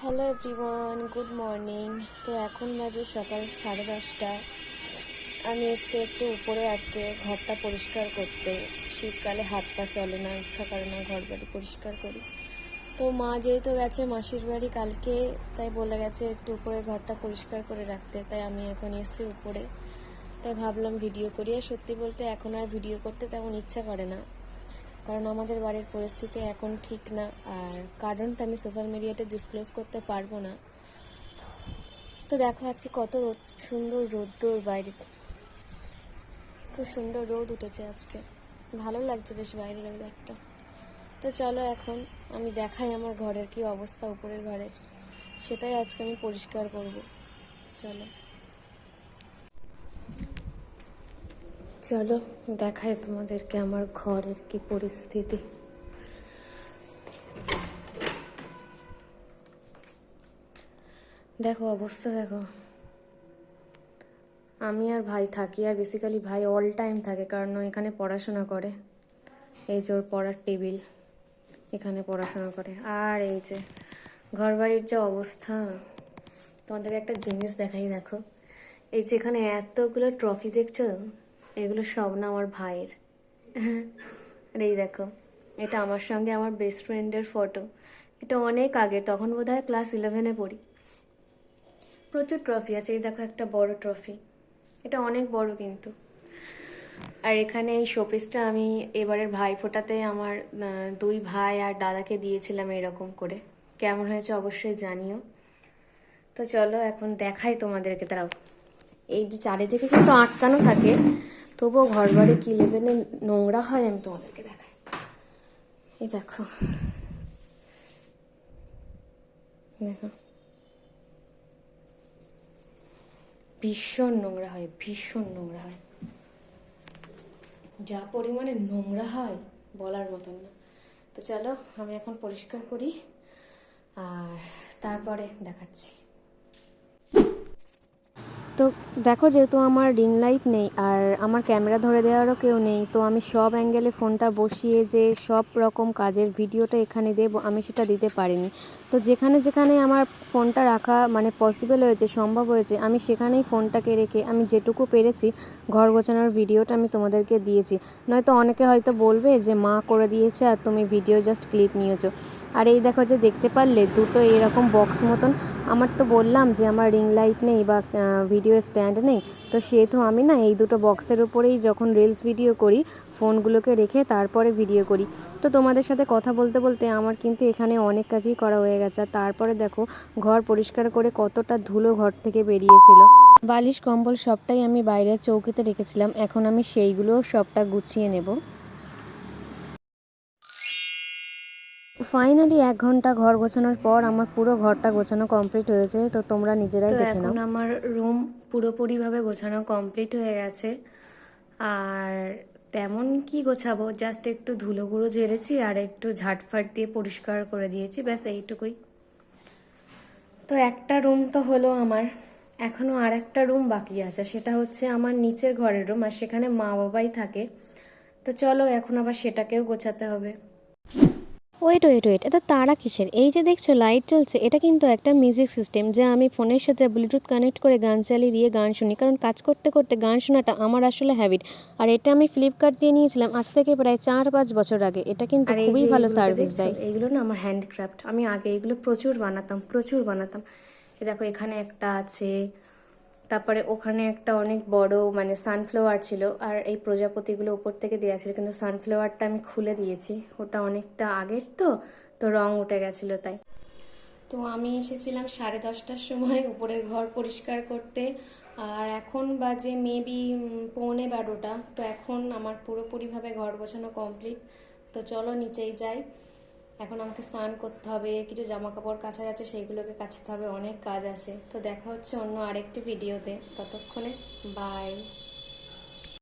Hello everyone, good morning. তো এখন বাজে সকাল 10:30। আমি এসে একটু উপরে আজকে ঘরটা পরিষ্কার করতে। শীতকালে হাত পা চলে না, ইচ্ছা করে না ঘর বাড়ি পরিষ্কার করি। তো মা যেহেতু গেছে মাসির বাড়ি কালকে, তাই বলে গেছে একটু উপরে ঘরটা পরিষ্কার করে রাখতে। তাই আমি এখন এসছি উপরে, তাই ভাবলাম ভিডিও করি। আর সত্যি বলতে এখন আর ভিডিও করতে তেমন ইচ্ছা করে না, কারণ আমাদের বাড়ির পরিস্থিতি এখন ঠিক না। আর কারণটা আমি সোশ্যাল মিডিয়াতে ডিসক্লোজ করতে পারবো না। তো দেখো আজকে কত সুন্দর রোদ্দুর বাইরে, খুব সুন্দর রোদ উঠেছে আজকে, ভালো লাগছে বেশ বাইরের ওয়েদারটা। তো চলো এখন আমি দেখাই আমার ঘরের কি অবস্থা, উপরের ঘরের, সেটাই আজকে আমি পরিষ্কার করব। চলো চলো দেখাই তোমাদেরকে আমার ঘরের কি পরিস্থিতি। দেখো অবস্থা দেখো। আমি আর ভাই থাকি, আর বেসিক্যালি ভাই অল টাইম থাকে, কারণ ও এখানে পড়াশোনা করে। এই যে ওর পড়ার টেবিল, এখানে পড়াশোনা করে। আর এই যে ঘর বাড়ির যে অবস্থা, তোমাদের একটা জিনিস দেখাই। দেখো এই যে এখানে এতগুলো ট্রফি দেখছো, এগুলো সব না আমার ভাইয়ের। আর এই দেখো, এটা আমার সঙ্গে আমার বেস্ট ফ্রেন্ডের ফটো। এটা অনেক আগে, তখন বোধহয় ক্লাস 11-এ পড়ি। প্রচুর ট্রফি আছে। এই দেখো একটা বড় ট্রফি, এটা অনেক বড় কিন্তু। আর এখানে এই শোপিসটা আমি এবারের ভাইফোঁটাতে আমার দুই ভাই আর দাদাকে দিয়েছিলাম এরকম করে। কেমন হয়েছে অবশ্যই জানিও। তো চলো এখন দেখাই তোমাদেরকে। তারাও এই যে চারিদিকে কিন্তু আটকানো থাকে, তবুও ঘর বাড়ি কি লেভেলে নোংরা হয় আমি তোমাদেরকে দেখাই। এই দেখো, দেখো ভীষণ নোংরা হয়, ভীষণ নোংরা হয়। যা পরিমাণে নোংরা হয় বলার মতন না। তো চলো আমি এখন পরিষ্কার করি, আর তারপরে দেখাচ্ছি। তো দেখো, যেহেতু আমার রিং লাইট নেই আর আমার ক্যামেরা ধরে দেওয়ারও কেউ নেই, তো আমি সব অ্যাঙ্গেলে ফোনটা বসিয়ে যে সব রকম কাজের ভিডিওটা এখানে দেবো আমি সেটা দিতে পারিনি। তো যেখানে যেখানে আমার ফোনটা রাখা মানে পসিবল হয়েছে, সম্ভব হয়েছে, আমি সেখানেই ফোনটাকে রেখে আমি যেটুকু পেরেছি ঘর গোছানোর ভিডিওটা আমি তোমাদেরকে দিয়েছি। নয়তো অনেকে হয়তো বলবে যে মা করে দিয়েছে আর তুমি ভিডিও জাস্ট ক্লিপ নিয়েছো। আর এই দেখো যে দেখতে পারলে দুটো এরকম বক্স মতন। আমার তো বললাম যে আমার রিং লাইট নেই বা ভিডিও স্ট্যান্ড নেই, তো সেহেতু আমি না এই দুটো বক্সের উপরেই যখন রিলস ভিডিও করি ফোনগুলোকে রেখে তারপরে ভিডিও করি। তো তোমাদের সাথে কথা বলতে বলতে আমার কিন্তু এখানে অনেক কাজই করা হয়ে গেছে। আর তারপরে দেখো ঘর পরিষ্কার করে কতটা ধুলো ঘর থেকে বেরিয়েছিল। বালিশ কম্বল সবটাই আমি বাইরের চৌকিতে রেখেছিলাম, এখন আমি সেইগুলোও সবটা গুছিয়ে নেব। ফাইনালি 1 ঘন্টা ঘর গোছানোর পর আমার পুরো ঘরটা গোছানো কমপ্লিট হয়েছে। তো তোমরা নিজেরাই দেখে নাও। এখন আমার রুম পুরোপুরিভাবে গোছানো কমপ্লিট হয়ে গেছে। আর তেমন কি গোছাবো, জাস্ট একটু ধুলো গুঁড়ো ঝেড়েছি আর একটু ঝাঁটফাট দিয়ে পরিষ্কার করে দিয়েছি, ব্যাস এইটুকুই। তো একটা রুম তো হলো আমার, এখনও আর একটা রুম বাকি আছে, সেটা হচ্ছে আমার নিচের ঘরের রুম, আর সেখানে মা বাবাই থাকে। তো চলো এখন আবার সেটাকেও গোছাতে হবে। ওয়েট ওয়েট ওয়েট, এটা তারা কিসের? এই যে দেখছো লাইট জ্বলছে, এটা কিন্তু একটা মিউজিক সিস্টেম, যা আমি ফোনের সাথে ব্লুটুথ কানেক্ট করে গান চালিয়ে দিয়ে গান শুনি, কারণ কাজ করতে করতে গান শোনাটা আমার আসলে হ্যাবিট। আর এটা আমি ফ্লিপকার্ট দিয়ে নিয়েছিলাম আজ থেকে প্রায় 4-5 বছর আগে। এটা কিন্তু খুবই ভালো সার্ভিস দেয়। এইগুলো না আমার হ্যান্ডক্রাফট, আমি আগে এগুলো প্রচুর বানাতাম, প্রচুর বানাতাম। এই দেখো এখানে একটা আছে, তারপরে ওখানে একটা অনেক বড় মানে সানফ্লাওয়ার ছিল, আর এই প্রজাপতিগুলো উপর থেকে দেওয়া ছিল, কিন্তু সানফ্লাওয়ারটা আমি খুলে দিয়েছি, ওটা অনেকটা আগের তো, তো রং উঠে গেছিলো তাই। তো আমি এসেছিলাম 10:30টার সময় উপরের ঘর পরিষ্কার করতে, আর এখন বাজে মেবি 11:45। তো এখন আমার পুরোপুরিভাবে ঘর গোছানো কমপ্লিট। তো চলো নিচেই যাই, এখন আমাকে স্নান করতে হবে, কিছু জামা কাপড় কাচার আছে সেইগুলোকে কাচতে হবে, অনেক কাজ আছে। তো দেখা হচ্ছে অন্য আরেকটি ভিডিওতে, ততক্ষণে বাই।